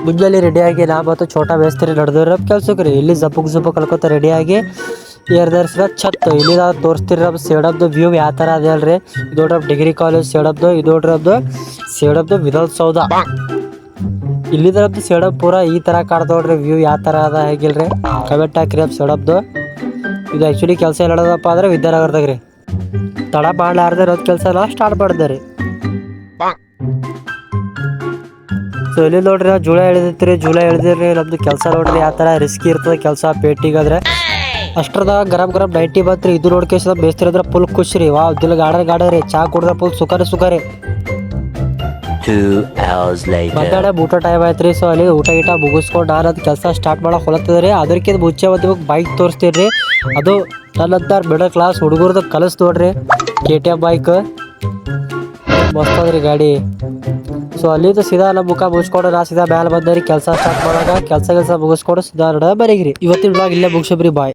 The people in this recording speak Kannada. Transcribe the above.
ಮುಂಜಾನೆ ರೆಡಿಯಾಗಿ ನಾ ಮತ್ತು ಛೋಟಾ ಬೇಸ್ತಿರಿ ನಡೆದವ್ರ ಕೆಲ್ಸಕ್ಕೆ ರೀ ಇಲ್ಲಿ ಜಪ್ಪಕ್ ಕಲ್ಕೋತ ರೆಡಿಯಾಗಿ ಏರ್ದರ್ಸಿದ ಛತ್ ಇಲ್ಲಿ ತೋರಿಸ್ತಿರ ಸೇಡಬ್ದು ವ್ಯೂ ಯಾವ ಥರ ಅದೇ ಅಲ್ರಿ ಇದು ನೋಡ್ರಿ ಡಿಗ್ರಿ ಕಾಲೇಜ್ ಸೇಡಬ್ದು ಇದು ನೋಡ್ರಿ ಸೇಡಬ್ದು ವಿಧಾನಸೌಧ ಇಲ್ಲಿದ್ರದ್ದು ಸೇಡಪ್ ಪೂರ ಈ ಥರ ಕಾಣ್ತೋಡ್ರಿ ವ್ಯೂ ಯಾವ ಥರ ಅದ ಹೇಗಿಲ್ರಿ ಕಮೆಂಟ್ ಹಾಕ್ರಿ ಸೇಡಬ್ದು ಇದು ಆ್ಯಕ್ಚುಲಿ ಕೆಲಸ ಎಲ್ಲ ನಡೆದಪ್ಪ ಅಂದ್ರೆ ವಿದ್ಯಾನಗರದಾಗ ರೀ ತಡ ಮಾಡ್ಲಾರ್ದೆ ಇರೋದು ಕೆಲಸ ಎಲ್ಲ ಸ್ಟಾರ್ಟ್ ಮಾಡಿದೆ ರೀ ಸೊ ಇಲ್ಲಿ ನೋಡ್ರಿ ನಾವು ಜೂಳ ಎಳ್ದಿರಿ ನಮ್ದು ಕೆಲಸ ನೋಡ್ರಿ ಯಾವ ಥರ ರಿಸ್ಕಿ ಇರ್ತದೆ ಕೆಲಸ ಪೇಟಿಗಾದ್ರೆ ಅಷ್ಟ್ರದಾಗ ಗರಂ ನೈಟಿ ಬಂತ್ರಿ ಇದು ನೋಡ್ಕೇಸ ಬೇಸ್ತಿರದ್ರ ಫುಲ್ ಖುಷಿ ರೀ ವಾ ದಿಲ್ ಗಾಡ ರೀ ಚಾ ಕುಡ್ರ ಫುಲ್ ಸುಖರಿ ಮಧ್ಯಾಹ್ನ ಊಟ ಟೈಮ್ ಆಯ್ತ್ರಿ ಸೊ ಅಲ್ಲಿ ಊಟ ಮುಗಿಸ್ಕೊಂಡು ನಾನು ಅದು ಕೆಲಸ ಸ್ಟಾರ್ಟ್ ಮಾಡಕ್ ಹೊಲತ್ತದ್ರಿ ಅದಕ್ಕಿಂತ ಮುಂಚೆ ಒಂದು ಬೈಕ್ ತೋರಿಸ್ತೀರಿ ಅದು ನನ್ನಂತ ಮಿಡಲ್ ಕ್ಲಾಸ್ ಹುಡುಗರ್ದು ಕಲಿಸ್ ನೋಡ್ರಿ KTM ಬೈಕ್ ಮಸ್ತ್ ಅದ್ರಿ ಗಾಡಿ ಸೊ ಅಲ್ಲಿಂದ ಸೀದಾ ನಮ್ಮ ಮುಖ ಮುಗಿಸ್ಕೊಂಡು ನಾ ಸೀದಾ ಮ್ಯಾಲೆ ಬಂದ್ರಿ ಕೆಲಸ ಸ್ಟಾರ್ಟ್ ಮಾಡಾಗ ಕೆಲಸ ಮುಗಿಸ್ಕೊಂಡು ಸೀದಾ ನಡ ಬರೀಗ್ರಿ ಇವತ್ತಿನ ಬ್ಲಾಗ್ ಇಲ್ಲೇ ಮುಗಿಸಬ್ರಿ ಬಾಯ್.